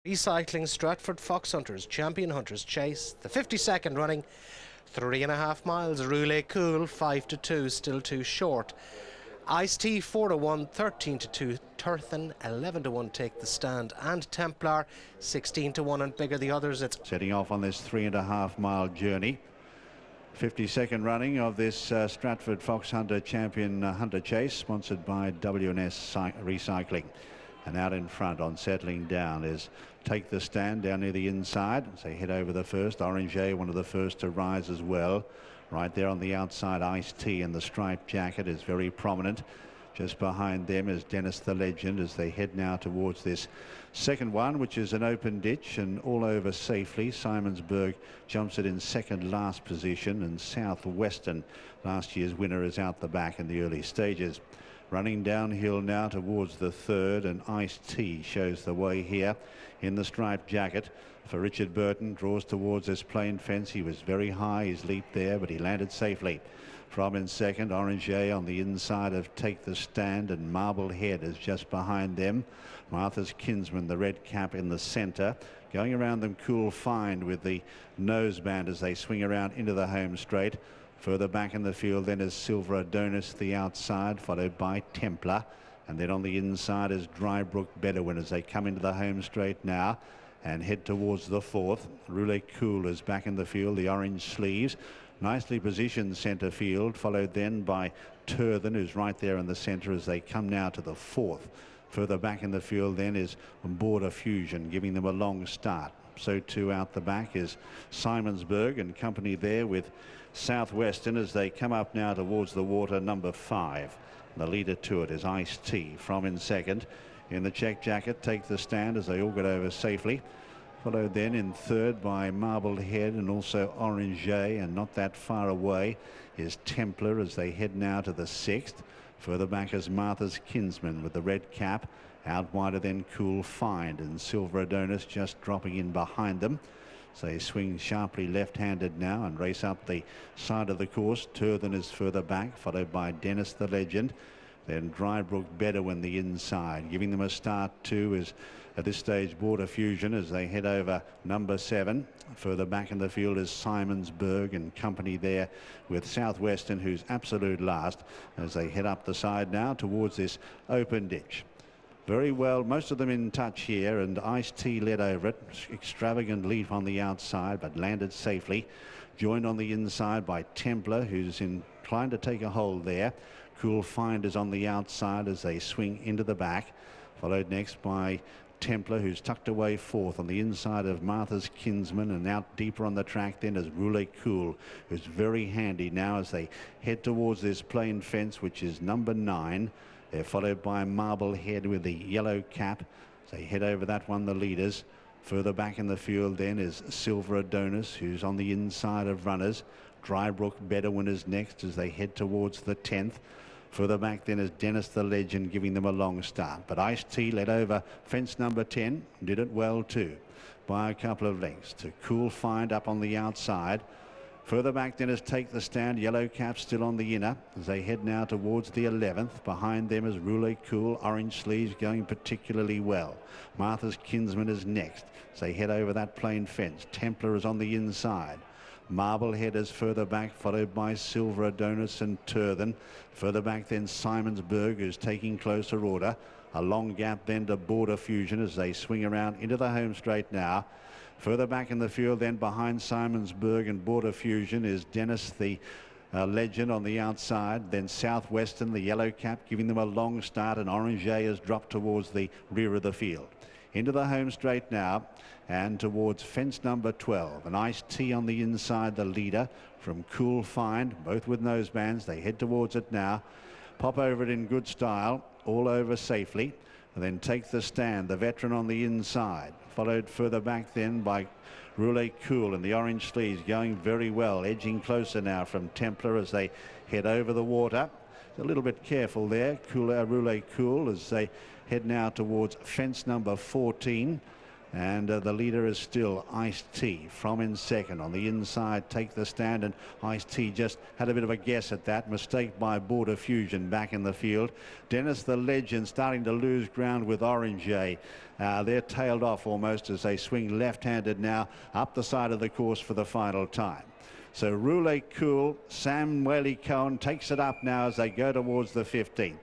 Recycling Stratford Foxhunters, Champion Hunters Chase, the 52nd running, 3.5 miles. Roulez-Cohen 5-2, still too short. Ice-T 4-1, 13-2. Turthin 11-1, Take the Stand, and Templar 16-1, and bigger the others. It's setting off on this 3.5 mile journey. 52nd running of this Stratford Foxhunter Champion Hunter Chase, sponsored by W&S Recycling. And out in front on settling down is Take the Stand down near the inside. So head over the first. Orange, one of the first to rise as well. Right there on the outside, Ice-T in the striped jacket is very prominent. Just behind them is Dennis the Legend as they head now towards this second one, which is an open ditch and all over safely. Simonsburg jumps it in second last position, and Southwestern, last year's winner, is out the back in the early stages. Running downhill now towards the third, and Ice-T shows the way here in the striped jacket. For Richard Burton, draws towards this plain fence. He was very high, his leap there, but he landed safely. From in second, Orange on the inside of Take the Stand, and Marblehead is just behind them. Martha's Kinsman, the red cap, in the centre. Going around them, Cool Find with the noseband as they swing around into the home straight. Further back in the field then is Silver Adonis, the outside, followed by Templar. And then on the inside is Drybrook Bedouin as they come into the home straight now and head towards the fourth. Roulez-Cohen is back in the field, the orange sleeves. Nicely positioned centre field, followed then by Turthin, who's right there in the centre as they come now to the fourth. Further back in the field then is Border Fusion, giving them a long start. So too out the back is Simonsburg and company there with Southwestern as they come up now towards the water, number 5. The leader to it is Ice-T. From in second, in the check jacket, Take the Stand as they all get over safely. Followed then in third by Marblehead and also Orange, and not that far away is Templar as they head now to the sixth. Further back is Martha's Kinsman with the red cap. Out wider then Cool Find, and Silver Adonis just dropping in behind them. So they swing sharply left-handed now and race up the side of the course. Turthin is further back, followed by Dennis the Legend. Then Drybrook Bedouin the inside. Giving them a start too is at this stage Border Fusion as they head over number 7. Further back in the field is Simonsburg and company there with Southwestern, who's absolute last, as they head up the side now towards this open ditch. Very well, most of them in touch here, and Ice-T led over it. Extravagant leap on the outside, but landed safely. Joined on the inside by Templar, who's inclined to take a hold there. Cool Find is on the outside as they swing into the back. Followed next by Templar, who's tucked away fourth on the inside of Martha's Kinsman, and out deeper on the track then is Roulez-Cohen, who's very handy now as they head towards this plain fence, which is number 9. They're followed by Marblehead with the yellow cap. As they head over that one, the leaders. Further back in the field then is Silver Adonis, who's on the inside of runners. Drybrook Bedouin is next as they head towards the 10th. Further back then is Dennis the Legend, giving them a long start. But Ice-T led over fence number 10, did it well too, by a couple of lengths to Cool Find up on the outside. Further back then is Take the Stand, yellow cap still on the inner as they head now towards the 11th. Behind them is Roulez-Cohen, orange sleeves going particularly well. Martha's Kinsman is next as they head over that plain fence. Templar is on the inside. Marblehead is further back, followed by Silver Adonis and Turthin. Further back then Simonsburg, who's taking closer order. A long gap then to Border Fusion as they swing around into the home straight now. Further back in the field then behind Simonsburg and Border Fusion is Dennis the Legend on the outside. Then Southwestern, the yellow cap, giving them a long start, and Orange has dropped towards the rear of the field. Into the home straight now and towards fence number 12. An Ice-T on the inside, the leader from Cool Find, both with nosebands. They head towards it now. Pop over it in good style, all over safely. And then Take the Stand, the veteran on the inside. Followed further back then by Roulez-Cohen and the orange sleeves going very well. Edging closer now from Templar as they head over the water. A little bit careful there, Roulez-Cohen, as they head now towards fence number 14. And the leader is still Ice-T from in second. On the inside, Take the Stand, and Ice-T just had a bit of a guess at that. Mistake by Border Fusion back in the field. Dennis the Legend starting to lose ground with Orange. They're tailed off almost as they swing left-handed now up the side of the course for the final time. So Roulez-Cohen, Sam Waley-Cohen takes it up now as they go towards the 15th.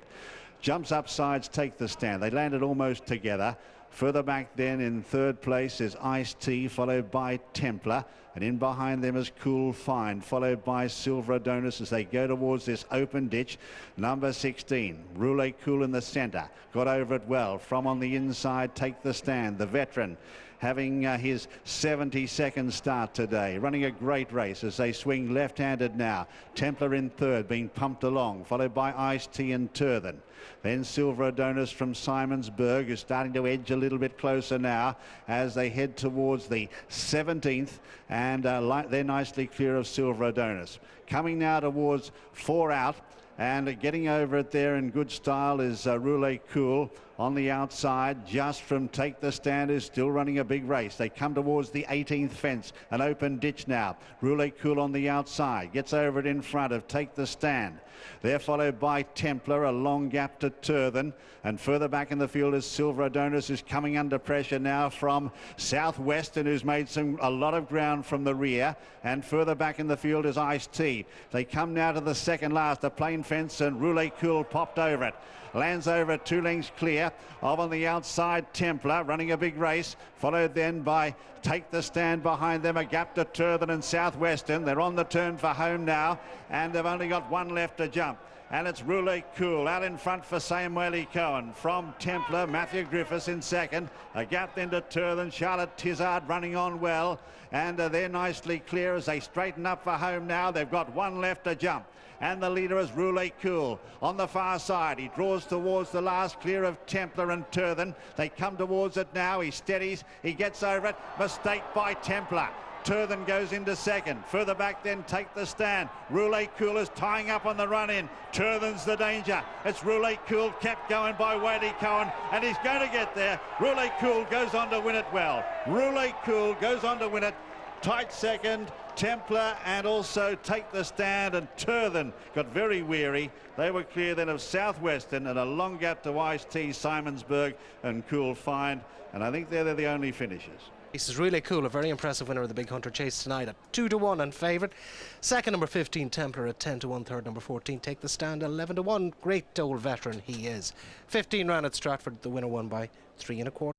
Jumps up sides, Take the Stand. They landed almost together. Further back then in third place is Ice-T, followed by Templar. And in behind them is Cool Fine, followed by Silver Adonis as they go towards this open ditch. Number 16, Roulez-Cohen in the centre. Got over it well. From on the inside, Take the Stand, the veteran, having his 72nd start today, running a great race as they swing left-handed now. Templar in third, being pumped along, followed by Ice-T and Turthen. Then Silver Adonis from Simonsburg is starting to edge a little bit closer now as they head towards the 17th, and they're nicely clear of Silver Adonis. Coming now towards 4 out. And getting over it there in good style is Roulez-Cohen on the outside, just from Take the Stand, is still running a big race. They come towards the 18th fence, an open ditch now. Roulez-Cohen on the outside, gets over it in front of Take the Stand. They're followed by Templar, a long gap to Turthen, and further back in the field is Silver Adonis, who's coming under pressure now from Southwest and who's made a lot of ground from the rear. And further back in the field is Ice-T. They come now to the second last, a plain fence, and Roulez-Cohen popped over it. Lands over it 2 lengths clear of on the outside Templar, running a big race, followed then by Take the Stand behind them, a gap to Turthen and Southwestern. They're on the turn for home now, and they've only got 1 left to jump. And it's Roulez-Cohen out in front for Sam Waley-Cohen. From Templar, Matthew Griffiths in second. A gap then to Turthen, Charlotte Tizard running on well. And they're nicely clear as they straighten up for home now. They've got 1 left to jump. And the leader is Roulez-Cohen on the far side. He draws towards the last, clear of Templar and Turthen. They come towards it now. He steadies. He gets over it. Mistake by Templar. Turthen goes into second. Further back then, Take the Stand. Roulez-Cohen is tying up on the run in. Turthen's the danger. It's Roulez-Cohen kept going by Waley-Cohen, and he's going to get there. Roulez-Cohen goes on to win it well. Roulez-Cohen goes on to win it. Tight second, Templar and also Take the Stand, and Turthen got very weary. They were clear then of Southwestern, and a long gap to Ice-T, Simonsburg and Cool Fine, and I think they're the only finishers. This is really cool, a very impressive winner of the Big Hunter Chase tonight at 2-1 and favourite. Second, number 15, Templar at 10-1. Third, number 14, Take the Stand, 11-1. Great old veteran he is. 15 round at Stratford, the winner won by 3 1/4.